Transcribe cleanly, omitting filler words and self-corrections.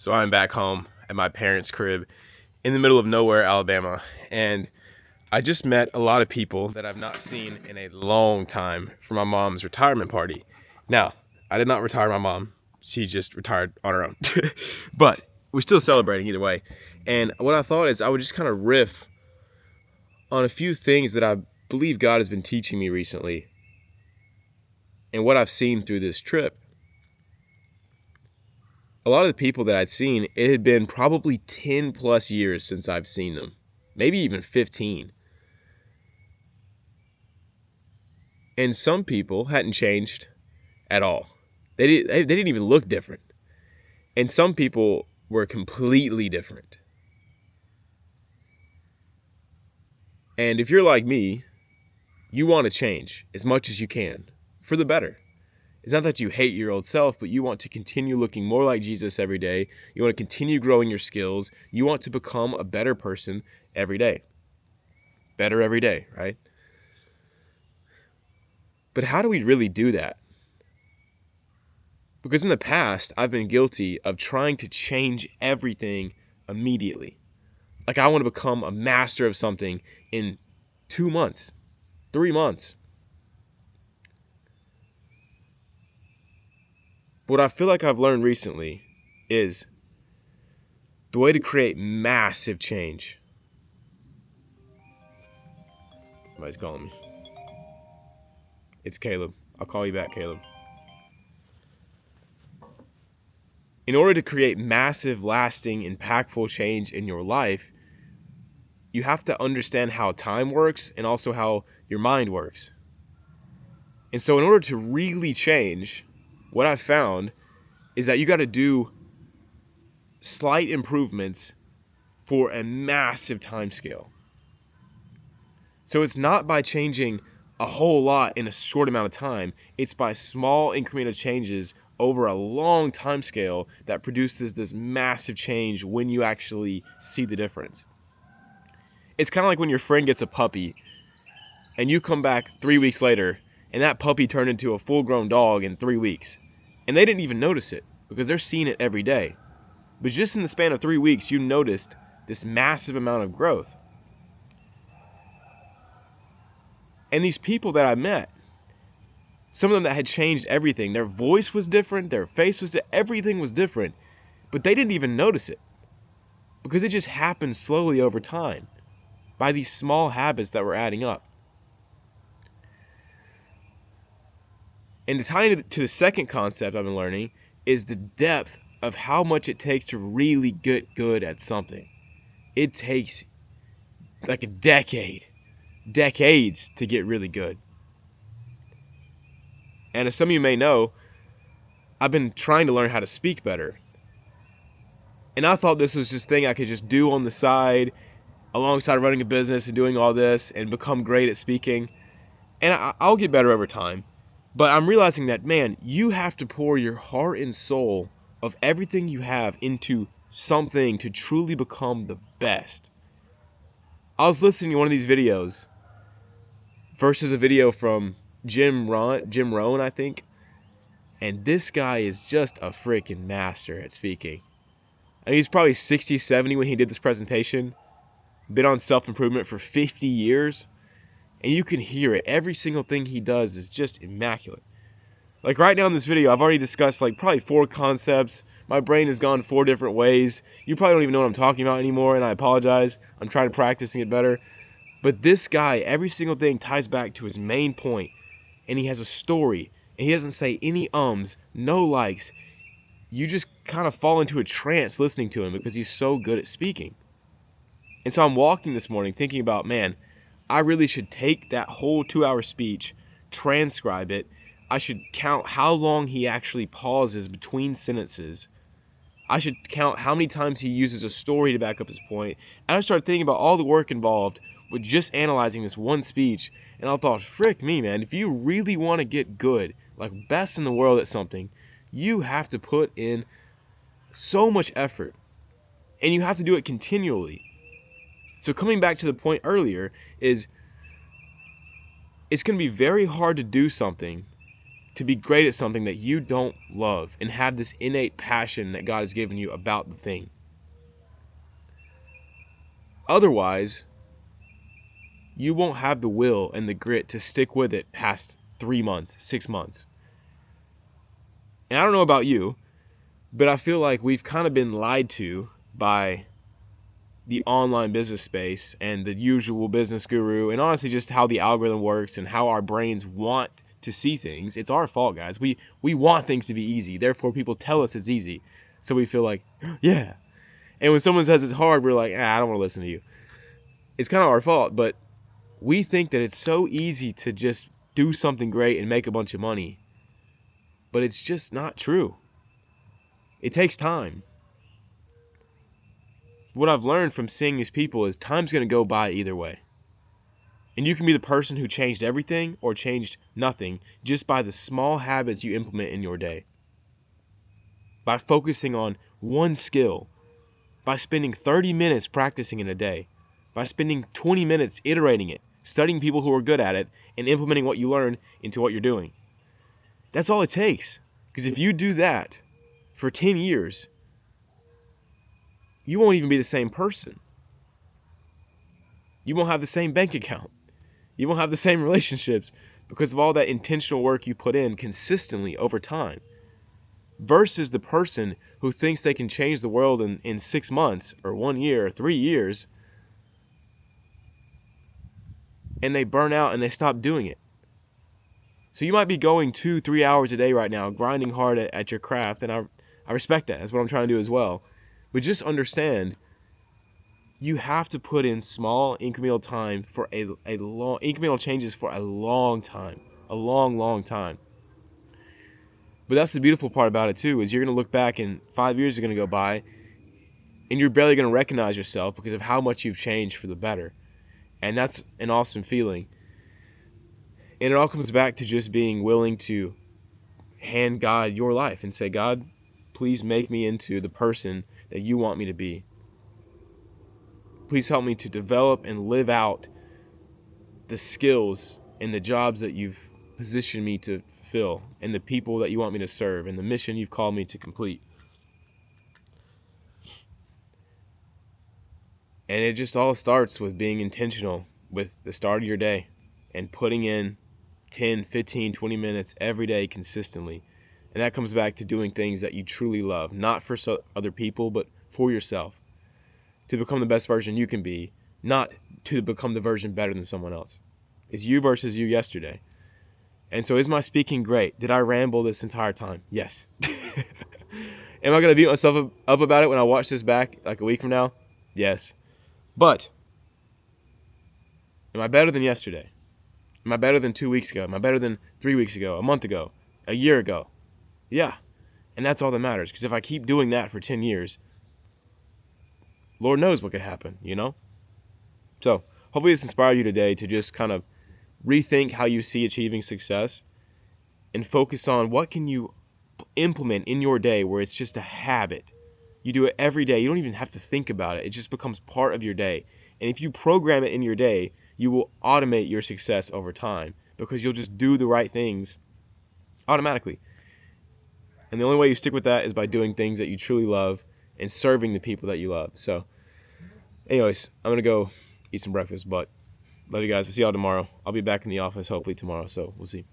So I'm back home at my parents' crib in the middle of nowhere, Alabama, and I just met a lot of people that I've not seen in a long time for my mom's retirement party. Now, I did not retire my mom. She just retired on her own. But we're still celebrating either way. And what I thought is I would just kind of riff on a few things that I believe God has been teaching me recently and what I've seen through this trip. A lot of the people that I'd seen, it had been probably 10 plus years since I've seen them, maybe even 15. And some people hadn't changed at all. They didn't even look different. And some people were completely different. And if you're like me, you want to change as much as you can for the better. It's not that you hate your old self, but you want to continue looking more like Jesus every day. You want to continue growing your skills. You want to become a better person every day. Better every day, right? But how do we really do that? Because in the past, I've been guilty of trying to change everything immediately. Like I want to become a master of something in 2 months, 3 months. What I feel like I've learned recently is the way to create massive change. Somebody's calling me. It's Caleb. I'll call you back, Caleb. In order to create massive, lasting, impactful change in your life, you have to understand how time works and also how your mind works. And so in order to really change, what I've found is that you got to do slight improvements for a massive time scale. So it's not by changing a whole lot in a short amount of time. It's by small incremental changes over a long time scale that produces this massive change when you actually see the difference. It's kind of like when your friend gets a puppy and you come back 3 weeks later and that puppy turned into a full-grown dog in 3 weeks. And they didn't even notice it because they're seeing it every day. But just in the span of 3 weeks, you noticed this massive amount of growth. And these people that I met, some of them that had changed everything, their voice was different, their face was, everything was different, but they didn't even notice it because it just happened slowly over time by these small habits that were adding up. And to tie into the second concept I've been learning is the depth of how much it takes to really get good at something. It takes like a decades to get really good. And as some of you may know, I've been trying to learn how to speak better. And I thought this was this thing I could just do on the side alongside running a business and doing all this and become great at speaking. And I'll get better over time. But I'm realizing that, man, you have to pour your heart and soul of everything you have into something to truly become the best. I was listening to one of these videos versus a video from Jim Rohn, I think. And this guy is just a freaking master at speaking. I mean, he's probably 60, 70 when he did this presentation. Been on self-improvement for 50 years. And you can hear it. Every single thing he does is just immaculate. Like right now in this video, I've already discussed like probably 4 concepts. My brain has gone 4 different ways. You probably don't even know what I'm talking about anymore, and I apologize. I'm trying to practicing it better. But this guy, every single thing ties back to his main point. And he has a story. And he doesn't say any ums, no likes. You just kind of fall into a trance listening to him because he's so good at speaking. And so I'm walking this morning thinking about, man, I really should take that whole 2-hour speech, transcribe it. I should count how long he actually pauses between sentences. I should count how many times he uses a story to back up his point. And I started thinking about all the work involved with just analyzing this one speech. And I thought, frick me, man, if you really want to get good, like best in the world at something, you have to put in so much effort. And you have to do it continually. So coming back to the point earlier is it's going to be very hard to do something to be great at something that you don't love and have this innate passion that God has given you about the thing. Otherwise, you won't have the will and the grit to stick with it past 3 months, 6 months. And I don't know about you, but I feel like we've kind of been lied to by the online business space and the usual business guru, and honestly just how the algorithm works and how our brains want to see things. It's our fault, guys. We want things to be easy. Therefore, people tell us it's easy. So we feel like, yeah. And when someone says it's hard, we're like, I don't want to listen to you. It's kind of our fault, but we think that it's so easy to just do something great and make a bunch of money. But it's just not true. It takes time. What I've learned from seeing these people is time's going to go by either way. And you can be the person who changed everything or changed nothing just by the small habits you implement in your day. By focusing on one skill. By spending 30 minutes practicing in a day. By spending 20 minutes iterating it, studying people who are good at it, and implementing what you learn into what you're doing. That's all it takes. Because if you do that for 10 years, you won't even be the same person. You won't have the same bank account. You won't have the same relationships because of all that intentional work you put in consistently over time. Versus the person who thinks they can change the world in 6 months or 1 year or 3 years, and they burn out and they stop doing it. So you might be going 2-3 hours a day right now, grinding hard at your craft, and I respect that. That's what I'm trying to do as well. But just understand, you have to put in small incremental time for a long incremental changes for a long time, a long time. But that's the beautiful part about it too, is you're going to look back and 5 years are going to go by, and you're barely going to recognize yourself because of how much you've changed for the better. And that's an awesome feeling. And it all comes back to just being willing to hand God your life and say, God, please make me into the person that you want me to be. Please help me to develop and live out the skills and the jobs that you've positioned me to fulfill and the people that you want me to serve and the mission you've called me to complete. And it just all starts with being intentional with the start of your day and putting in 10, 15, 20 minutes every day consistently. And that comes back to doing things that you truly love, not for other people, but for yourself, to become the best version you can be, not to become the version better than someone else. It's you versus you yesterday. And so is my speaking great? Did I ramble this entire time? Yes. Am I going to beat myself up about it when I watch this back like a week from now? Yes. But am I better than yesterday? Am I better than 2 weeks ago? Am I better than 3 weeks ago, a month ago, a year ago? Yeah. And that's all that matters. Because if I keep doing that for 10 years, Lord knows what could happen, you know? So hopefully this inspired you today to just kind of rethink how you see achieving success and focus on what can you implement in your day where it's just a habit. You do it every day. You don't even have to think about it. It just becomes part of your day. And if you program it in your day, you will automate your success over time because you'll just do the right things automatically. And the only way you stick with that is by doing things that you truly love and serving the people that you love. So anyways, I'm going to go eat some breakfast, but love you guys. I'll see y'all tomorrow. I'll be back in the office hopefully tomorrow, so we'll see.